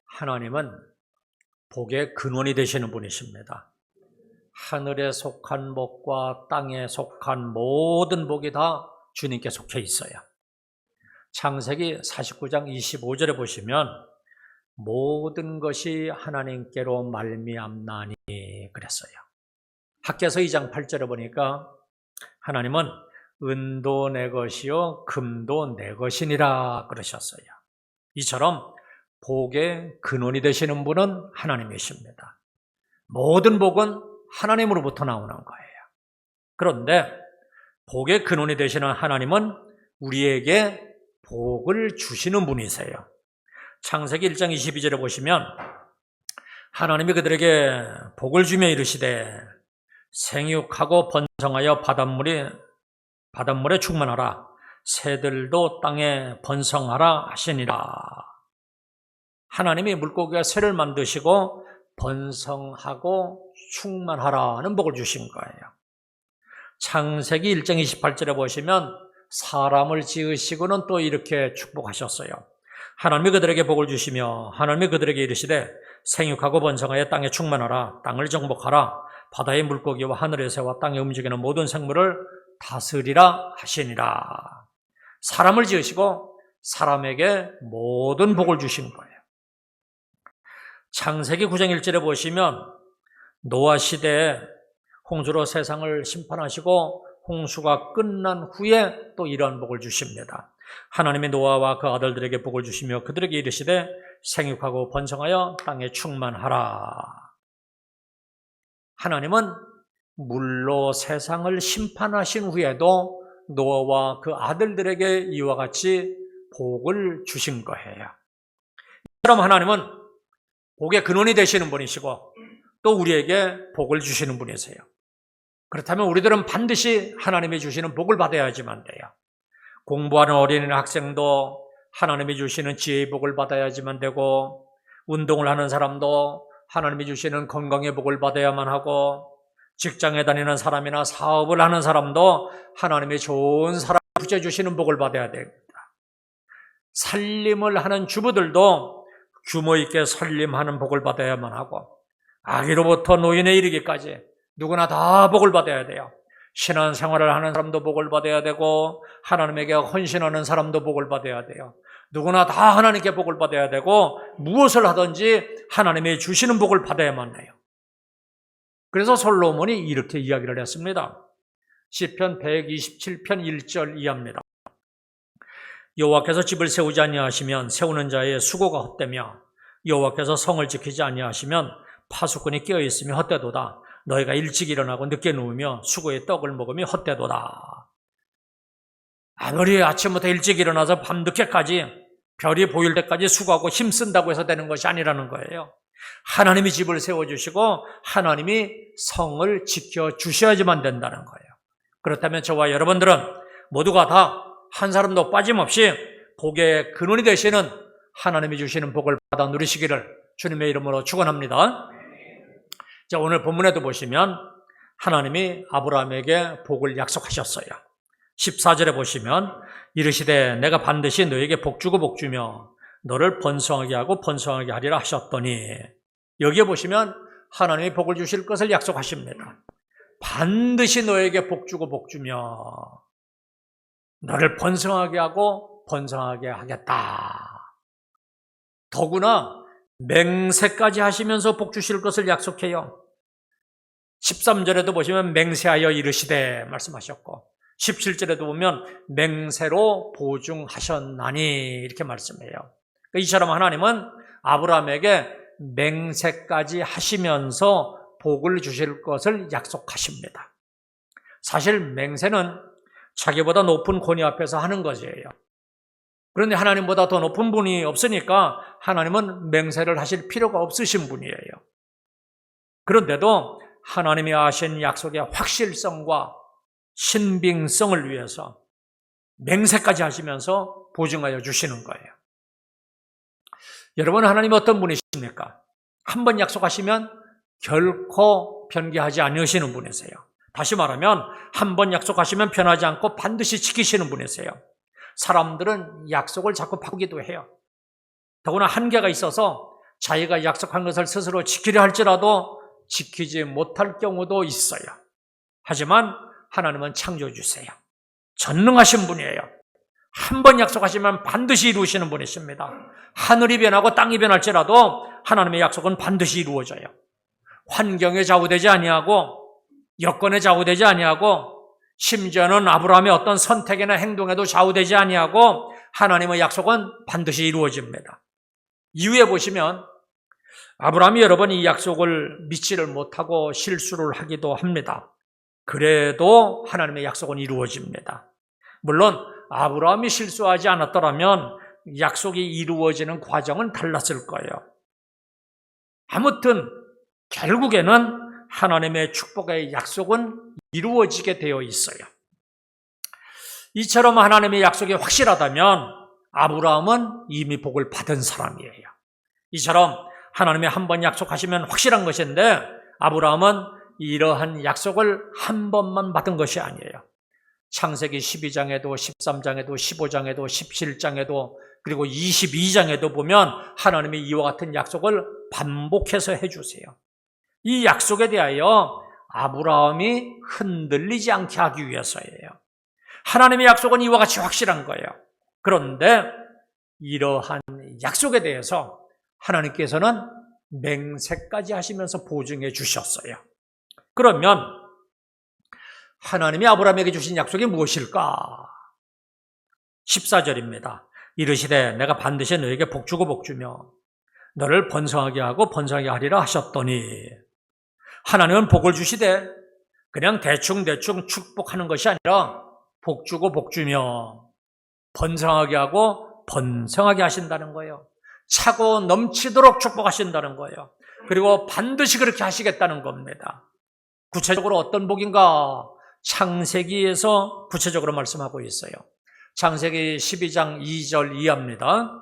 하나님은 복의 근원이 되시는 분이십니다. 하늘에 속한 복과 땅에 속한 모든 복이 다 주님께 속해 있어요. 창세기 49장 25절에 보시면 모든 것이 하나님께로 말미암나니 그랬어요. 학개서 2장 8절에 보니까 하나님은 은도 내 것이요 금도 내 것이니라 그러셨어요. 이처럼 복의 근원이 되시는 분은 하나님이십니다. 모든 복은 하나님으로부터 나오는 거예요. 그런데 복의 근원이 되시는 하나님은 우리에게 복을 주시는 분이세요. 창세기 1장 22절에 보시면 하나님이 그들에게 복을 주며 이르시되 생육하고 번성하여 바닷물에 충만하라. 새들도 땅에 번성하라 하시니라. 하나님이 물고기와 새를 만드시고 번성하고 충만하라는 복을 주신 거예요. 창세기 1장 28절에 보시면 사람을 지으시고는 또 이렇게 축복하셨어요. 하나님이 그들에게 복을 주시며 하나님이 그들에게 이르시되 생육하고 번성하여 땅에 충만하라. 땅을 정복하라. 바다의 물고기와 하늘의 새와 땅에 움직이는 모든 생물을 다스리라 하시니라. 사람을 지으시고 사람에게 모든 복을 주신 거예요. 창세기 9장 1절에 보시면 노아 시대에 홍수로 세상을 심판하시고 홍수가 끝난 후에 또 이러한 복을 주십니다. 하나님이 노아와 그 아들들에게 복을 주시며 그들에게 이르시되 생육하고 번성하여 땅에 충만하라. 하나님은 물로 세상을 심판하신 후에도 노아와 그 아들들에게 이와 같이 복을 주신 거예요. 그럼 하나님은 복의 근원이 되시는 분이시고 또 우리에게 복을 주시는 분이세요. 그렇다면 우리들은 반드시 하나님이 주시는 복을 받아야지만 돼요. 공부하는 어린이나 학생도 하나님이 주시는 지혜의 복을 받아야지만 되고, 운동을 하는 사람도 하나님이 주시는 건강의 복을 받아야만 하고, 직장에 다니는 사람이나 사업을 하는 사람도 하나님이 좋은 사람 부재 주시는 복을 받아야 됩니다. 살림을 하는 주부들도 규모 있게 살림하는 복을 받아야만 하고, 아기로부터 노인에 이르기까지 누구나 다 복을 받아야 돼요. 신앙생활을 하는 사람도 복을 받아야 되고 하나님에게 헌신하는 사람도 복을 받아야 돼요. 누구나 다 하나님께 복을 받아야 되고 무엇을 하든지 하나님이 주시는 복을 받아야만 해요. 그래서 솔로몬이 이렇게 이야기를 했습니다. 시편 127편 1절 이하입니다. 여호와께서 집을 세우지 아니하시면 세우는 자의 수고가 헛되며 여호와께서 성을 지키지 아니하시면 파수꾼이 깨어있으며 헛되도다. 너희가 일찍 일어나고 늦게 누우며 수고의 떡을 먹으며 헛되도다. 아무리 아침부터 일찍 일어나서 밤늦게까지 별이 보일 때까지 수고하고 힘쓴다고 해서 되는 것이 아니라는 거예요. 하나님이 집을 세워주시고 하나님이 성을 지켜주셔야지만 된다는 거예요. 그렇다면 저와 여러분들은 모두가 다 한 사람도 빠짐없이 복의 근원이 되시는 하나님이 주시는 복을 받아 누리시기를 주님의 이름으로 축원합니다. 자, 오늘 본문에도 보시면 하나님이 아브라함에게 복을 약속하셨어요. 14절에 보시면 이르시되 내가 반드시 너에게 복 주고 복 주며 너를 번성하게 하고 번성하게 하리라 하셨더니, 여기에 보시면 하나님이 복을 주실 것을 약속하십니다. 반드시 너에게 복 주고 복 주며 너를 번성하게 하고 번성하게 하겠다. 더구나 맹세까지 하시면서 복 주실 것을 약속해요. 13절에도 보시면 맹세하여 이르시되 말씀하셨고 17절에도 보면 맹세로 보증하셨나니 이렇게 말씀해요. 이처럼 하나님은 아브라함에게 맹세까지 하시면서 복을 주실 것을 약속하십니다. 사실 맹세는 자기보다 높은 권위 앞에서 하는 것이에요. 그런데 하나님보다 더 높은 분이 없으니까 하나님은 맹세를 하실 필요가 없으신 분이에요. 그런데도 하나님이 하신 약속의 확실성과 신빙성을 위해서 맹세까지 하시면서 보증하여 주시는 거예요. 여러분, 하나님이 어떤 분이십니까? 한 번 약속하시면 결코 변개하지 않으시는 분이세요. 다시 말하면 한 번 약속하시면 변하지 않고 반드시 지키시는 분이세요. 사람들은 약속을 자꾸 바꾸기도 해요. 더구나 한계가 있어서 자기가 약속한 것을 스스로 지키려 할지라도 지키지 못할 경우도 있어요. 하지만 하나님은 창조주세요. 전능하신 분이에요. 한 번 약속하시면 반드시 이루시는 분이십니다. 하늘이 변하고 땅이 변할지라도 하나님의 약속은 반드시 이루어져요. 환경에 좌우되지 아니하고 여건에 좌우되지 아니하고 심지어는 아브라함의 어떤 선택이나 행동에도 좌우되지 아니하고 하나님의 약속은 반드시 이루어집니다. 이후에 보시면 아브라함이 여러 번 이 약속을 믿지를 못하고 실수를 하기도 합니다. 그래도 하나님의 약속은 이루어집니다. 물론 아브라함이 실수하지 않았더라면 약속이 이루어지는 과정은 달랐을 거예요. 아무튼 결국에는 하나님의 축복의 약속은 이루어지게 되어 있어요. 이처럼 하나님의 약속이 확실하다면 아브라함은 이미 복을 받은 사람이에요. 이처럼 하나님이 한 번 약속하시면 확실한 것인데 아브라함은 이러한 약속을 한 번만 받은 것이 아니에요. 창세기 12장에도 13장에도 15장에도 17장에도 그리고 22장에도 보면 하나님이 이와 같은 약속을 반복해서 해주세요. 이 약속에 대하여 아브라함이 흔들리지 않게 하기 위해서예요. 하나님의 약속은 이와 같이 확실한 거예요. 그런데 이러한 약속에 대해서 하나님께서는 맹세까지 하시면서 보증해 주셨어요. 그러면 하나님이 아브라함에게 주신 약속이 무엇일까? 14절입니다. 이르시되 내가 반드시 너에게 복주고 복주며 너를 번성하게 하고 번성하게 하리라 하셨더니 하나님은 복을 주시되 그냥 대충 축복하는 것이 아니라 복주고 복주며 번성하게 하고 번성하게 하신다는 거예요. 차고 넘치도록 축복하신다는 거예요. 그리고 반드시 그렇게 하시겠다는 겁니다. 구체적으로 어떤 복인가? 창세기에서 구체적으로 말씀하고 있어요. 창세기 12장 2절 이하입니다.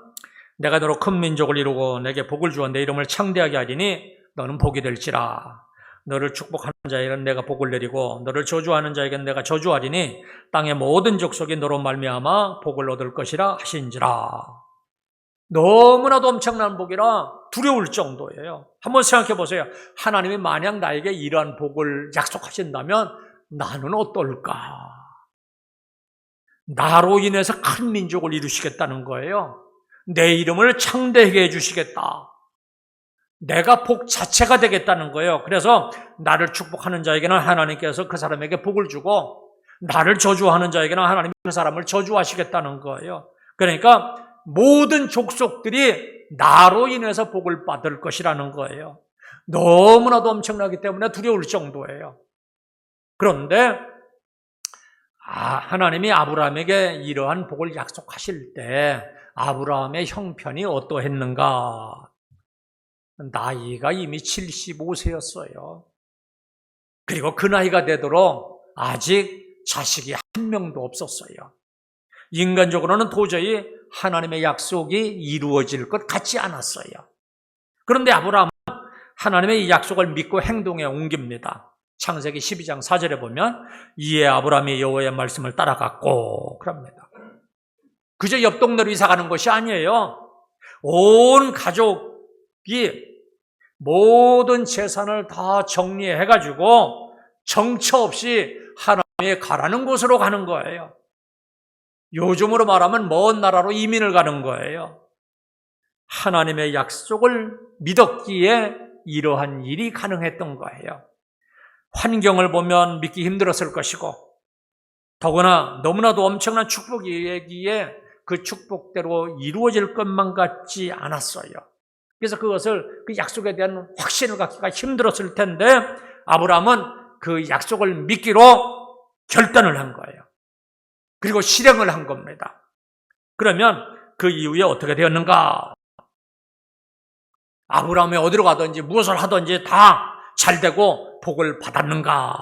내가 너로 큰 민족을 이루고 내게 복을 주어 내 이름을 창대하게 하리니 너는 복이 될지라. 너를 축복하는 자에게는 내가 복을 내리고 너를 저주하는 자에게는 내가 저주하리니 땅의 모든 족속이 너로 말미암아 복을 얻을 것이라 하신지라. 너무나도 엄청난 복이라 두려울 정도예요. 한번 생각해 보세요. 하나님이 만약 나에게 이러한 복을 약속하신다면 나는 어떨까? 나로 인해서 큰 민족을 이루시겠다는 거예요. 내 이름을 창대하게 해주시겠다. 내가 복 자체가 되겠다는 거예요. 그래서 나를 축복하는 자에게는 하나님께서 그 사람에게 복을 주고 나를 저주하는 자에게는 하나님이 그 사람을 저주하시겠다는 거예요. 그러니까 모든 족속들이 나로 인해서 복을 받을 것이라는 거예요. 너무나도 엄청나기 때문에 두려울 정도예요. 그런데 하나님이 아브라함에게 이러한 복을 약속하실 때 아브라함의 형편이 어떠했는가? 나이가 이미 75세였어요. 그리고 그 나이가 되도록 아직 자식이 한 명도 없었어요. 인간적으로는 도저히 하나님의 약속이 이루어질 것 같지 않았어요. 그런데 아브라함은 하나님의 이 약속을 믿고 행동에 옮깁니다. 창세기 12장 4절에 보면 이에 아브라함이 여호와의 말씀을 따라갔고 그럽니다. 그저 옆 동네로 이사 가는 것이 아니에요. 온 가족이 모든 재산을 다 정리해가지고 정처 없이 하나님의 가라는 곳으로 가는 거예요. 요즘으로 말하면 먼 나라로 이민을 가는 거예요. 하나님의 약속을 믿었기에 이러한 일이 가능했던 거예요. 환경을 보면 믿기 힘들었을 것이고 더구나 너무나도 엄청난 축복이기에 그 축복대로 이루어질 것만 같지 않았어요. 그래서 그것을 그 약속에 대한 확신을 갖기가 힘들었을 텐데 아브라함은 그 약속을 믿기로 결단을 한 거예요. 그리고 실행을 한 겁니다. 그러면 그 이후에 어떻게 되었는가? 아브라함이 어디로 가든지 무엇을 하든지 다 잘되고 복을 받았는가?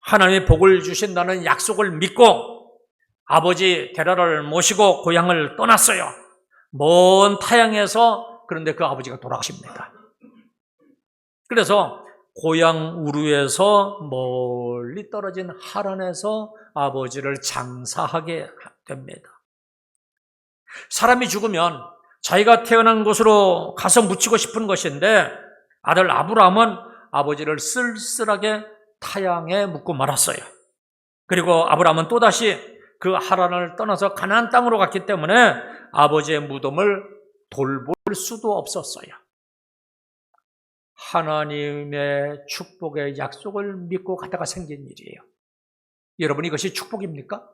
하나님이 복을 주신다는 약속을 믿고 아버지 데라를 모시고 고향을 떠났어요. 먼 타향에서. 그런데 그 아버지가 돌아가십니다. 그래서 고향 우르에서 멀리 떨어진 하란에서 아버지를 장사하게 됩니다. 사람이 죽으면 자기가 태어난 곳으로 가서 묻히고 싶은 것인데 아들 아브라함은 아버지를 쓸쓸하게 타양에 묻고 말았어요. 그리고 아브라함은 또다시 그 하란을 떠나서 가나안 땅으로 갔기 때문에 아버지의 무덤을 돌볼 수도 없었어요. 하나님의 축복의 약속을 믿고 가다가 생긴 일이에요. 여러분, 이것이 축복입니까?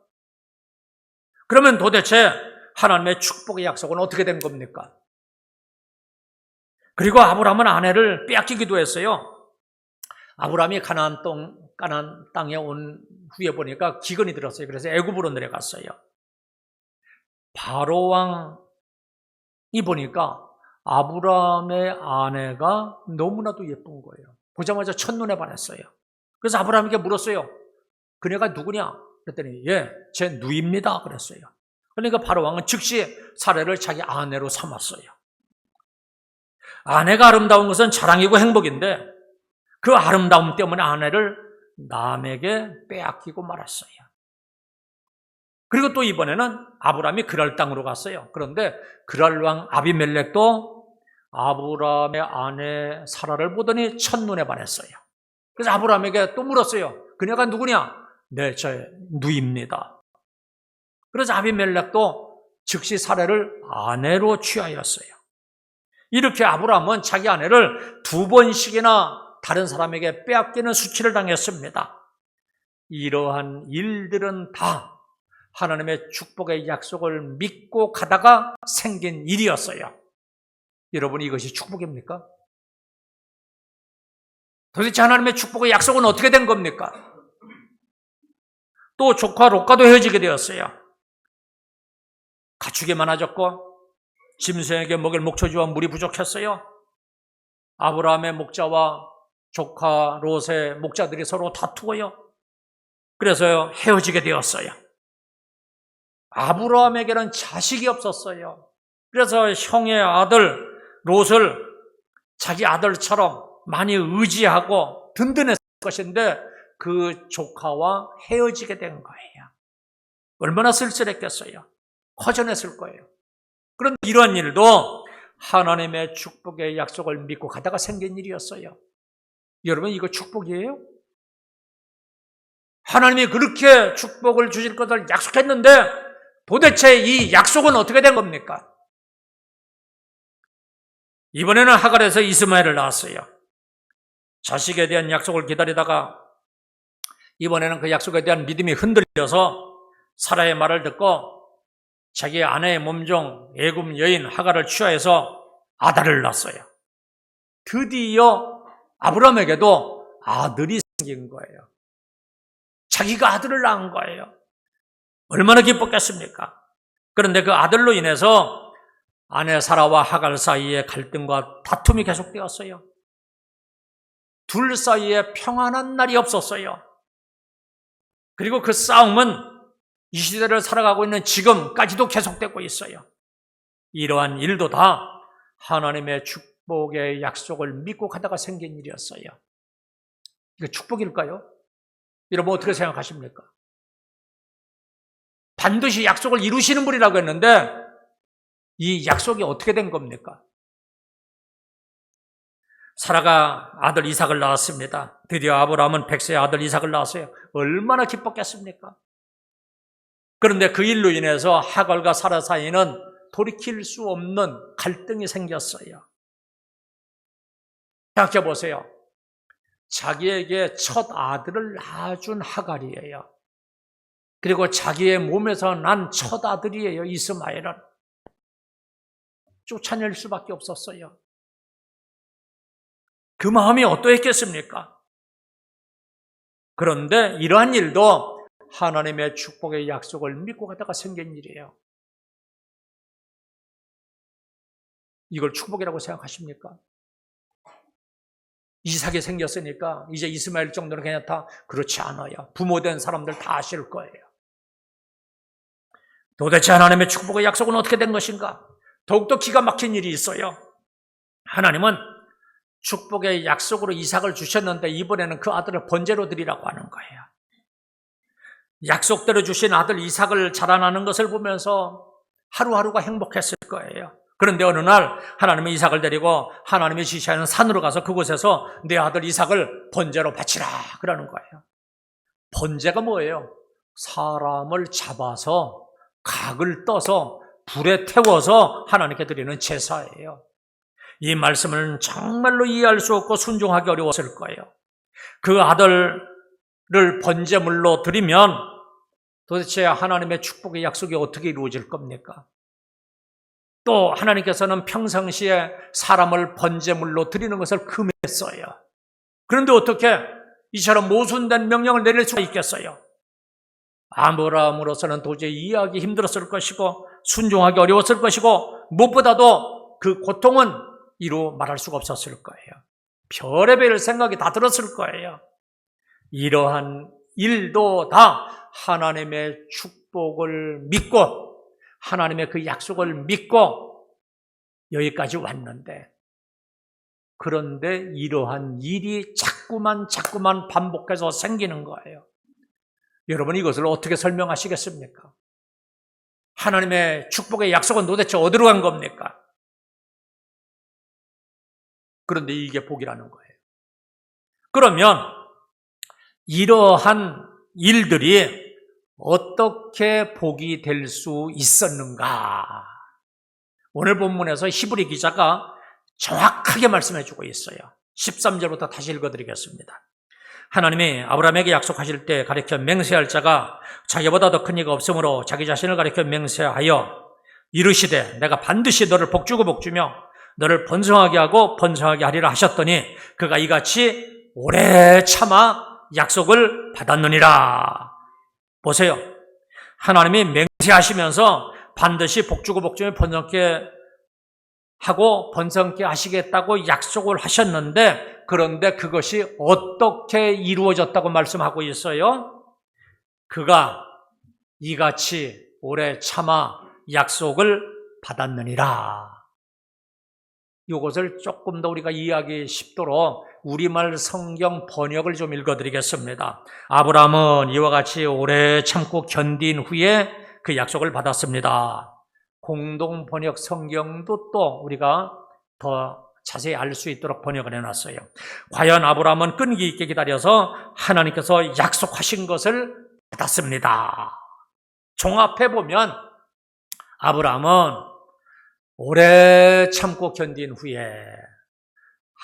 그러면 도대체 하나님의 축복의 약속은 어떻게 된 겁니까? 그리고 아브라함은 아내를 빼앗기기도 했어요. 아브라함이 가나안 땅에 온 후에 보니까 기근이 들었어요. 그래서 애굽으로 내려갔어요. 바로 왕이 보니까 아브라함의 아내가 너무나도 예쁜 거예요. 보자마자 첫눈에 반했어요. 그래서 아브라함에게 물었어요. 그녀가 누구냐? 그랬더니 제 누이입니다. 그랬어요. 그러니까 바로 왕은 즉시 사례를 자기 아내로 삼았어요. 아내가 아름다운 것은 자랑이고 행복인데 그 아름다움 때문에 아내를 남에게 빼앗기고 말았어요. 그리고 또 이번에는 아브라함이 그랄 땅으로 갔어요. 그런데 그랄 왕 아비멜렉도 아브라함의 아내 사라를 보더니 첫눈에 반했어요. 그래서 아브라함에게 또 물었어요. 그녀가 누구냐? 네, 저 누이입니다. 그래서 아비멜렉도 즉시 사라를 아내로 취하였어요. 이렇게 아브라함은 자기 아내를 2번씩이나 다른 사람에게 빼앗기는 수치를 당했습니다. 이러한 일들은 다 하나님의 축복의 약속을 믿고 가다가 생긴 일이었어요. 여러분, 이것이 축복입니까? 도대체 하나님의 축복의 약속은 어떻게 된 겁니까? 또 조카 롯과도 헤어지게 되었어요. 가축이 많아졌고 짐승에게 먹일 목초지와 물이 부족했어요. 아브라함의 목자와 조카 롯의 목자들이 서로 다투어요. 그래서 헤어지게 되었어요. 아브라함에게는 자식이 없었어요. 그래서 형의 아들 롯을 자기 아들처럼 많이 의지하고 든든했을 것인데 그 조카와 헤어지게 된 거예요. 얼마나 쓸쓸했겠어요. 허전했을 거예요. 그런데 이러한 일도 하나님의 축복의 약속을 믿고 가다가 생긴 일이었어요. 여러분, 이거 축복이에요? 하나님이 그렇게 축복을 주실 것을 약속했는데 도대체 이 약속은 어떻게 된 겁니까? 이번에는 하갈에서 이스마엘을 낳았어요. 자식에 대한 약속을 기다리다가 이번에는 그 약속에 대한 믿음이 흔들려서 사라의 말을 듣고 자기 아내의 몸종 애굽 여인 하갈을 취하해서 아달을 낳았어요. 드디어 아브라함에게도 아들이 생긴 거예요. 자기가 아들을 낳은 거예요. 얼마나 기뻤겠습니까? 그런데 그 아들로 인해서 아내 사라와 하갈 사이에 갈등과 다툼이 계속되었어요. 둘 사이에 평안한 날이 없었어요. 그리고 그 싸움은 이 시대를 살아가고 있는 지금까지도 계속되고 있어요. 이러한 일도 다 하나님의 축복의 약속을 믿고 가다가 생긴 일이었어요. 이거 축복일까요? 여러분, 어떻게 생각하십니까? 반드시 약속을 이루시는 분이라고 했는데 이 약속이 어떻게 된 겁니까? 사라가 아들 이삭을 낳았습니다. 드디어 아브라함은 100세의 아들 이삭을 낳았어요. 얼마나 기뻤겠습니까? 그런데 그 일로 인해서 하갈과 사라 사이에는 돌이킬 수 없는 갈등이 생겼어요. 생각해 보세요. 자기에게 첫 아들을 낳아준 하갈이에요. 그리고 자기의 몸에서 난 첫 아들이에요. 이스마엘은. 쫓아낼 수밖에 없었어요. 그 마음이 어떠했겠습니까? 그런데 이러한 일도 하나님의 축복의 약속을 믿고 가다가 생긴 일이에요. 이걸 축복이라고 생각하십니까? 이삭이 생겼으니까 이제 이스마엘 정도는 괜찮다? 그렇지 않아요. 부모된 사람들 다 아실 거예요. 도대체 하나님의 축복의 약속은 어떻게 된 것인가? 더욱더 기가 막힌 일이 있어요. 하나님은 축복의 약속으로 이삭을 주셨는데 이번에는 그 아들을 번제로 드리라고 하는 거예요. 약속대로 주신 아들 이삭을 자라나는 것을 보면서 하루하루가 행복했을 거예요. 그런데 어느 날 하나님은 이삭을 데리고 하나님이 지시하는 산으로 가서 그곳에서 내 아들 이삭을 번제로 바치라 그러는 거예요. 번제가 뭐예요? 사람을 잡아서 각을 떠서 불에 태워서 하나님께 드리는 제사예요. 이 말씀을 정말로 이해할 수 없고 순종하기 어려웠을 거예요. 그 아들을 번제물로 드리면 도대체 하나님의 축복의 약속이 어떻게 이루어질 겁니까? 또 하나님께서는 평상시에 사람을 번제물로 드리는 것을 금했어요. 그런데 어떻게 이처럼 모순된 명령을 내릴 수가 있겠어요? 아브라함으로서는 도저히 이해하기 힘들었을 것이고 순종하기 어려웠을 것이고 무엇보다도 그 고통은 이루 말할 수가 없었을 거예요. 별의별 생각이 다 들었을 거예요. 이러한 일도 다 하나님의 축복을 믿고 하나님의 그 약속을 믿고 여기까지 왔는데, 그런데 이러한 일이 자꾸만 반복해서 생기는 거예요. 여러분, 이것을 어떻게 설명하시겠습니까? 하나님의 축복의 약속은 도대체 어디로 간 겁니까? 그런데 이게 복이라는 거예요. 그러면 이러한 일들이 어떻게 복이 될 수 있었는가? 오늘 본문에서 히브리 기자가 정확하게 말씀해 주고 있어요. 13절부터 다시 읽어드리겠습니다. 하나님이 아브라함에게 약속하실 때 가르쳐 맹세할 자가 자기보다 더 큰 이가 없으므로 자기 자신을 가르쳐 맹세하여 이르시되 내가 반드시 너를 복주고 복주며 너를 번성하게 하고 번성하게 하리라 하셨더니 그가 이같이 오래 참아 약속을 받았느니라. 보세요. 하나님이 맹세하시면서 반드시 복주고 복주며 번성케 하고 번성케 하시겠다고 약속을 하셨는데, 그런데 그것이 어떻게 이루어졌다고 말씀하고 있어요? 그가 이같이 오래 참아 약속을 받았느니라. 이것을 조금 더 우리가 이해하기 쉽도록 우리말 성경 번역을 좀 읽어드리겠습니다. 아브라함은 이와 같이 오래 참고 견딘 후에 그 약속을 받았습니다. 공동 번역 성경도 또 우리가 더 자세히 알 수 있도록 번역을 해놨어요. 과연 아브라함은 끈기 있게 기다려서 하나님께서 약속하신 것을 받았습니다. 종합해보면 아브라함은 오래 참고 견딘 후에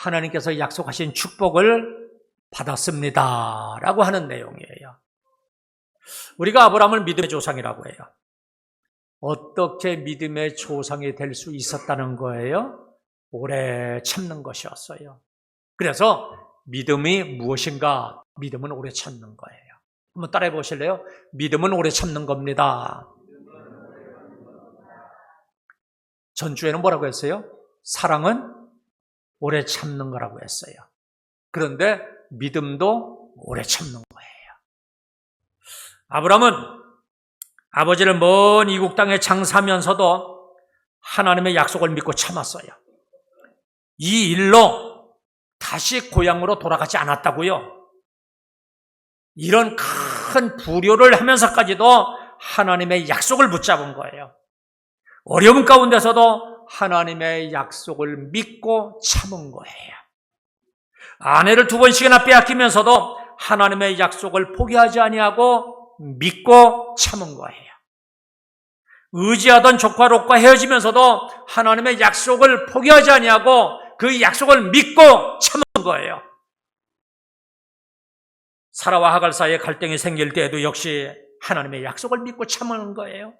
하나님께서 약속하신 축복을 받았습니다 라고 하는 내용이에요. 우리가 아브라함을 믿음의 조상이라고 해요. 어떻게 믿음의 조상이 될 수 있었다는 거예요? 오래 참는 것이었어요. 그래서 믿음이 무엇인가? 믿음은 오래 참는 거예요. 한번 따라해 보실래요? 믿음은 오래 참는 겁니다. 전주에는 뭐라고 했어요? 사랑은 오래 참는 거라고 했어요. 그런데 믿음도 오래 참는 거예요. 아브라함은 아버지를 먼 이국 땅에 장사하면서도 하나님의 약속을 믿고 참았어요. 이 일로 다시 고향으로 돌아가지 않았다고요. 이런 큰 불효를 하면서까지도 하나님의 약속을 붙잡은 거예요. 어려움 가운데서도 하나님의 약속을 믿고 참은 거예요. 아내를 2번씩이나 빼앗기면서도 하나님의 약속을 포기하지 아니하고 믿고 참은 거예요. 의지하던 조카 롯과 헤어지면서도 하나님의 약속을 포기하지 아니하고 그 약속을 믿고 참은 거예요. 사라와 하갈 사이에 갈등이 생길 때에도 역시 하나님의 약속을 믿고 참은 거예요.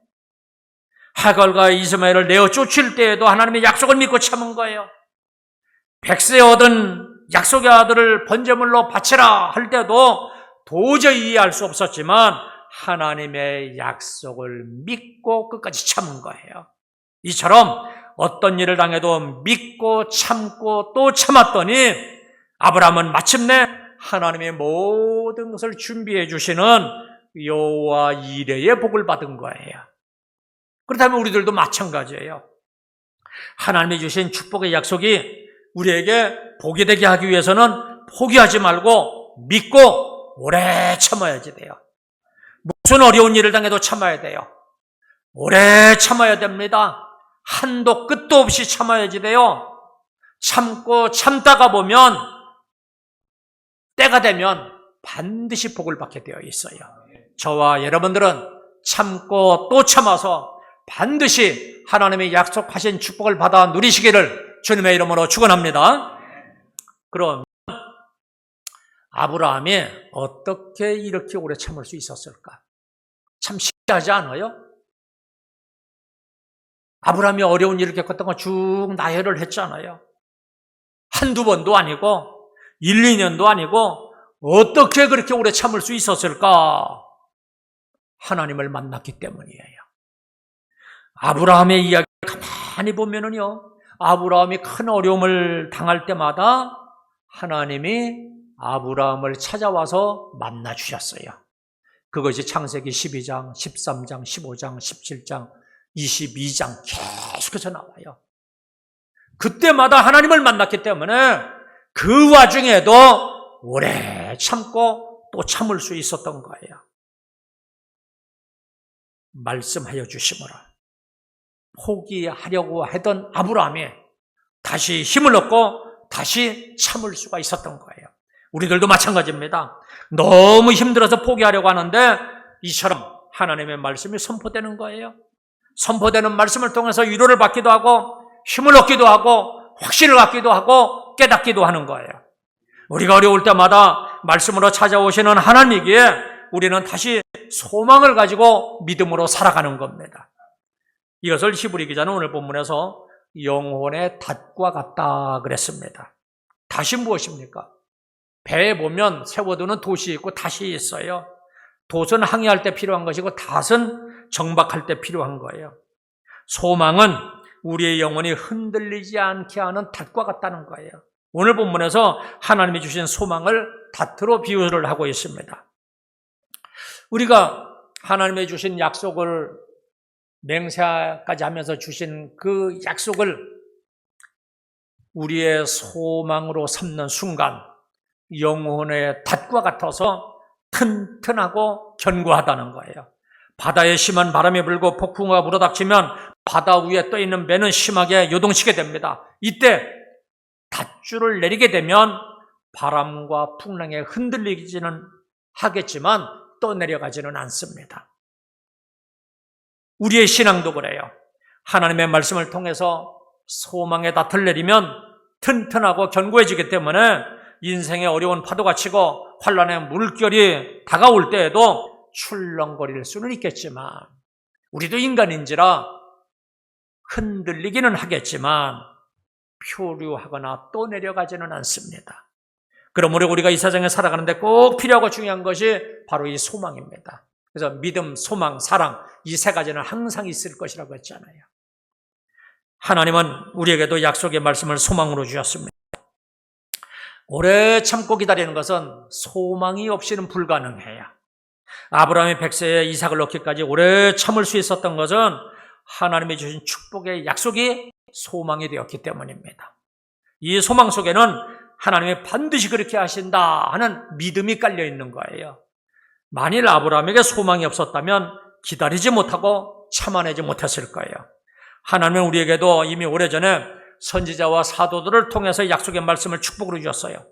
하갈과 이스마엘을 내어 쫓을 때에도 하나님의 약속을 믿고 참은 거예요. 백세 얻은 약속의 아들을 번제물로 바치라 할 때도 도저히 이해할 수 없었지만 하나님의 약속을 믿고 끝까지 참은 거예요. 이처럼 어떤 일을 당해도 믿고 참고 또 참았더니 아브라함은 마침내 하나님의 모든 것을 준비해 주시는 여호와 이레의 복을 받은 거예요. 그렇다면 우리들도 마찬가지예요. 하나님이 주신 축복의 약속이 우리에게 복이 되게 하기 위해서는 포기하지 말고 믿고 오래 참아야지 돼요. 무슨 어려운 일을 당해도 참아야 돼요. 오래 참아야 됩니다. 한도 끝도 없이 참아야지 돼요. 참고 참다가 보면 때가 되면 반드시 복을 받게 되어 있어요. 저와 여러분들은 참고 또 참아서 반드시 하나님의 약속하신 축복을 받아 누리시기를 주님의 이름으로 축원합니다. 그럼 아브라함이 어떻게 이렇게 오래 참을 수 있었을까? 참 신기하지 않아요? 아브라함이 어려운 일을 겪었던 거 쭉 나열을 했잖아요. 한두 번도 아니고 1, 2년도 아니고 어떻게 그렇게 오래 참을 수 있었을까? 하나님을 만났기 때문이에요. 아브라함의 이야기를 가만히 보면은요, 아브라함이 큰 어려움을 당할 때마다 하나님이 아브라함을 찾아와서 만나 주셨어요. 그것이 창세기 12장, 13장, 15장, 17장, 22장 계속해서 나와요. 그때마다 하나님을 만났기 때문에 그 와중에도 오래 참고 또 참을 수 있었던 거예요. 말씀하여 주심으로 포기하려고 하던 아브라함이 다시 힘을 얻고 다시 참을 수가 있었던 거예요. 우리들도 마찬가지입니다. 너무 힘들어서 포기하려고 하는데 이처럼 하나님의 말씀이 선포되는 거예요. 선포되는 말씀을 통해서 위로를 받기도 하고 힘을 얻기도 하고 확신을 갖기도 하고 깨닫기도 하는 거예요. 우리가 어려울 때마다 말씀으로 찾아오시는 하나님이기에 우리는 다시 소망을 가지고 믿음으로 살아가는 겁니다. 이것을 히브리 기자는 오늘 본문에서 영혼의 닷과 같다 그랬습니다. 닷이 무엇입니까? 배에 보면 세워두는 돛이 있고 닷이 있어요. 돛은 항해할 때 필요한 것이고 닷은 정박할 때 필요한 거예요. 소망은 우리의 영혼이 흔들리지 않게 하는 닷과 같다는 거예요. 오늘 본문에서 하나님이 주신 소망을 닷으로 비유를 하고 있습니다. 우리가 하나님이 주신 약속을 맹세까지 하면서 주신 그 약속을 우리의 소망으로 삼는 순간 영혼의 닷과 같아서 튼튼하고 견고하다는 거예요. 바다에 심한 바람이 불고 폭풍우가 불어닥치면 바다 위에 떠있는 배는 심하게 요동치게 됩니다. 이때 닷줄을 내리게 되면 바람과 풍랑에 흔들리지는 하겠지만 떠내려가지는 않습니다. 우리의 신앙도 그래요. 하나님의 말씀을 통해서 소망의 닷을 내리면 튼튼하고 견고해지기 때문에 인생의 어려운 파도가 치고 환난의 물결이 다가올 때에도 출렁거릴 수는 있겠지만 우리도 인간인지라 흔들리기는 하겠지만 표류하거나 또 내려가지는 않습니다. 그러므로 우리가 이 세상에 살아가는데 꼭 필요하고 중요한 것이 바로 이 소망입니다. 그래서 믿음, 소망, 사랑 이 세 가지는 항상 있을 것이라고 했잖아요. 하나님은 우리에게도 약속의 말씀을 소망으로 주셨습니다. 오래 참고 기다리는 것은 소망이 없이는 불가능해요. 아브라함이 100세에 이삭을 낳기까지 오래 참을 수 있었던 것은 하나님이 주신 축복의 약속이 소망이 되었기 때문입니다. 이 소망 속에는 하나님이 반드시 그렇게 하신다 하는 믿음이 깔려 있는 거예요. 만일 아브라함에게 소망이 없었다면 기다리지 못하고 참아내지 못했을 거예요. 하나님은 우리에게도 이미 오래전에 선지자와 사도들을 통해서 약속의 말씀을 축복으로 주셨어요.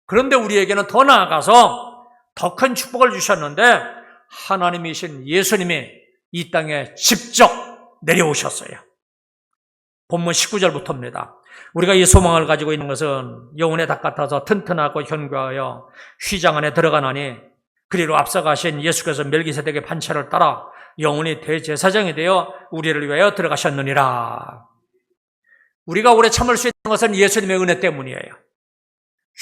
그런데 우리에게는 더 나아가서 더 큰 축복을 주셨는데 하나님이신 예수님이 이 땅에 직접 내려오셨어요. 본문 19절부터입니다. 우리가 이 소망을 가지고 있는 것은 영혼의 닷 같아서 튼튼하고 견고하여 휘장 안에 들어가나니 그리로 앞서가신 예수께서 멜기세덱의 반차를 따라 영원히 대제사장이 되어 우리를 위하여 들어가셨느니라. 우리가 오래 참을 수 있는 것은 예수님의 은혜 때문이에요.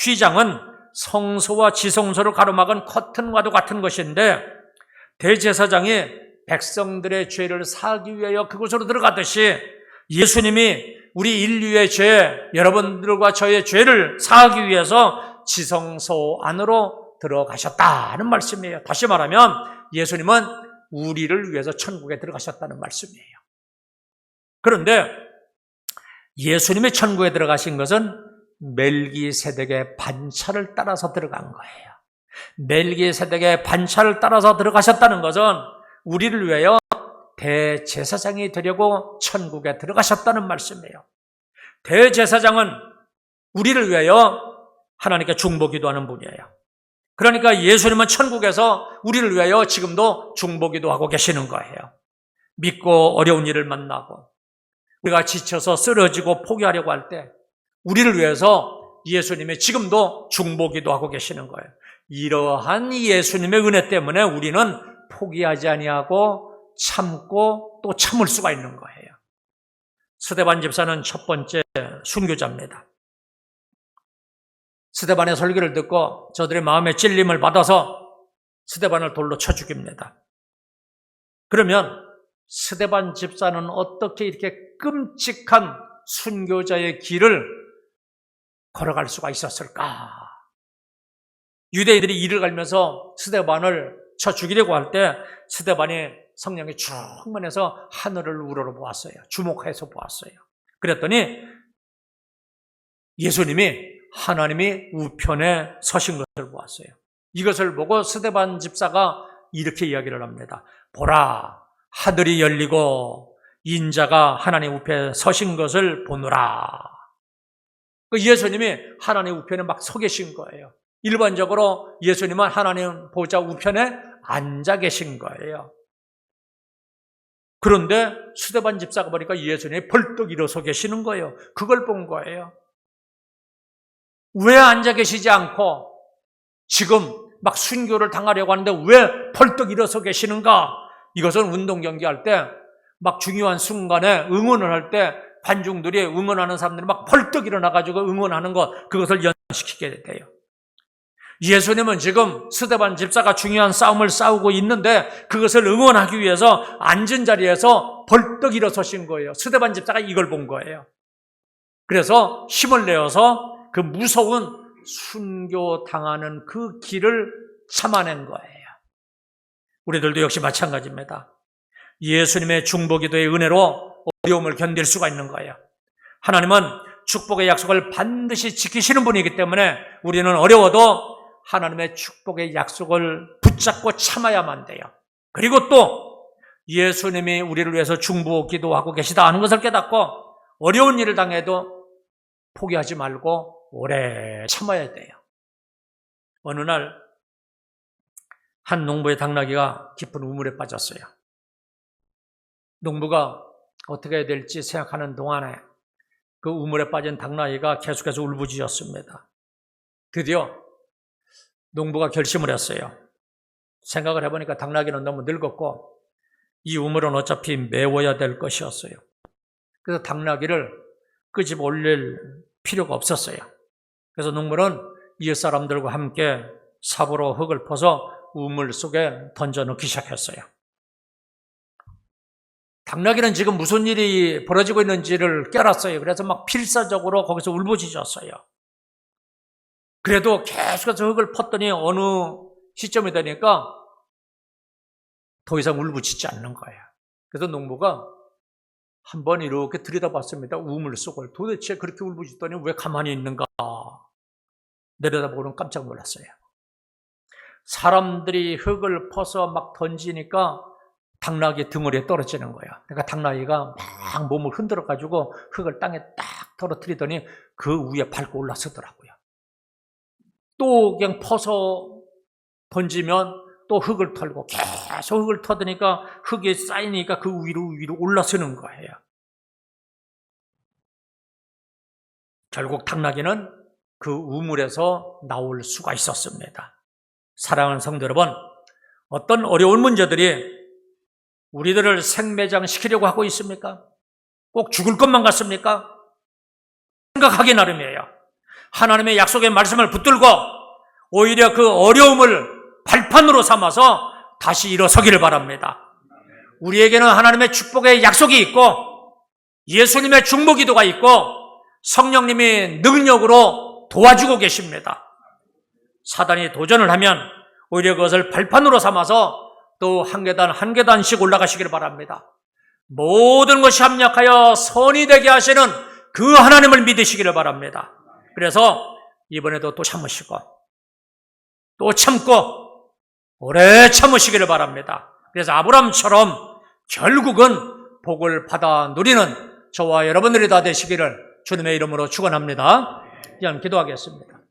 휘장은 성소와 지성소를 가로막은 커튼과도 같은 것인데 대제사장이 백성들의 죄를 사하기 위하여 그곳으로 들어가듯이 예수님이 우리 인류의 죄, 여러분들과 저의 죄를 사하기 위해서 지성소 안으로 들어가셨다는 말씀이에요. 다시 말하면 예수님은 우리를 위해서 천국에 들어가셨다는 말씀이에요. 그런데 예수님이 천국에 들어가신 것은 멜기세덱의 반차를 따라서 들어간 거예요. 멜기세덱의 반차를 따라서 들어가셨다는 것은 우리를 위하여 대제사장이 되려고 천국에 들어가셨다는 말씀이에요. 대제사장은 우리를 위하여 하나님께 중보기도하는 분이에요. 그러니까 예수님은 천국에서 우리를 위하여 지금도 중보기도하고 계시는 거예요. 믿고 어려운 일을 만나고 우리가 지쳐서 쓰러지고 포기하려고 할 때 우리를 위해서 예수님이 지금도 중보기도하고 계시는 거예요. 이러한 예수님의 은혜 때문에 우리는 포기하지 아니하고 참고 또 참을 수가 있는 거예요. 스데반 집사는 첫 번째 순교자입니다. 스데반의 설교를 듣고 저들의 마음에 찔림을 받아서 스데반을 돌로 쳐 죽입니다. 그러면 스데반 집사는 어떻게 이렇게 끔찍한 순교자의 길을 걸어갈 수가 있었을까? 유대인들이 이를 갈면서 스데반을 쳐 죽이려고 할 때 스데반이 성령이 충만해서 하늘을 우러러보았어요. 주목해서 보았어요. 그랬더니 예수님이 하나님이 우편에 서신 것을 보았어요. 이것을 보고 스데반 집사가 이렇게 이야기를 합니다. 보라, 하늘이 열리고 인자가 하나님 우편에 서신 것을 보노라. 예수님이 하나님 우편에 막 서 계신 거예요. 일반적으로 예수님은 하나님 보좌 우편에 앉아 계신 거예요. 그런데 스데반 집사가 보니까 예수님이 벌떡 일어서 계시는 거예요. 그걸 본 거예요. 왜 앉아 계시지 않고 지금 막 순교를 당하려고 하는데 왜 벌떡 일어서 계시는가? 이것은 운동 경기할 때 막 중요한 순간에 응원을 할 때 관중들이 응원하는 사람들이 막 벌떡 일어나가지고 응원하는 것, 그것을 연시키게 돼요. 예수님은 지금 스데반 집사가 중요한 싸움을 싸우고 있는데 그것을 응원하기 위해서 앉은 자리에서 벌떡 일어서신 거예요. 스데반 집사가 이걸 본 거예요. 그래서 힘을 내어서 그 무서운 순교당하는 그 길을 참아낸 거예요. 우리들도 역시 마찬가지입니다. 예수님의 중보기도의 은혜로 어려움을 견딜 수가 있는 거예요. 하나님은 축복의 약속을 반드시 지키시는 분이기 때문에 우리는 어려워도 하나님의 축복의 약속을 붙잡고 참아야만 돼요. 그리고 또 예수님이 우리를 위해서 중보기도하고 계시다 하는 것을 깨닫고 어려운 일을 당해도 포기하지 말고 오래 참아야 돼요. 어느 날 한 농부의 당나귀가 깊은 우물에 빠졌어요. 농부가 어떻게 해야 될지 생각하는 동안에 그 우물에 빠진 당나귀가 계속해서 울부짖었습니다. 드디어 농부가 결심을 했어요. 생각을 해보니까 당나귀는 너무 늙었고 이 우물은 어차피 메워야 될 것이었어요. 그래서 당나귀를 끄집어 올릴 필요가 없었어요. 그래서 농부는 이웃 사람들과 함께 삽으로 흙을 퍼서 우물 속에 던져넣기 시작했어요. 당나귀는 지금 무슨 일이 벌어지고 있는지를 깨달았어요. 그래서 막 필사적으로 거기서 울부짖었어요. 그래도 계속해서 흙을 펐더니 어느 시점이 되니까 더 이상 울부짖지 않는 거예요. 그래서 농부가 한번 이렇게 들여다봤습니다. 우물 속을. 도대체 그렇게 울부짖더니 왜 가만히 있는가? 내려다보고는 깜짝 놀랐어요. 사람들이 흙을 퍼서 막 던지니까 당나귀 등어리에 떨어지는 거예요. 그러니까 당나귀가 막 몸을 흔들어가지고 흙을 땅에 딱 떨어뜨리더니 그 위에 밟고 올라서더라고요. 또 그냥 퍼서 던지면 또 흙을 털고 계속 흙을 터드니까 흙이 쌓이니까 그 위로 올라서는 거예요. 결국 당나귀는 그 우물에서 나올 수가 있었습니다. 사랑하는 성도 여러분, 어떤 어려운 문제들이 우리들을 생매장시키려고 하고 있습니까? 꼭 죽을 것만 같습니까? 생각하기 나름이에요. 하나님의 약속의 말씀을 붙들고 오히려 그 어려움을 발판으로 삼아서 다시 일어서기를 바랍니다. 우리에게는 하나님의 축복의 약속이 있고 예수님의 중보기도가 있고 성령님이 능력으로 도와주고 계십니다. 사단이 도전을 하면 오히려 그것을 발판으로 삼아서 또 한 계단 한 계단씩 올라가시기를 바랍니다. 모든 것이 합력하여 선이 되게 하시는 그 하나님을 믿으시기를 바랍니다. 그래서 이번에도 또 참으시고 또 참고 오래 참으시기를 바랍니다. 그래서 아브라함처럼 결국은 복을 받아 누리는 저와 여러분들이 다 되시기를 주님의 이름으로 축원합니다. 이제 기도하겠습니다.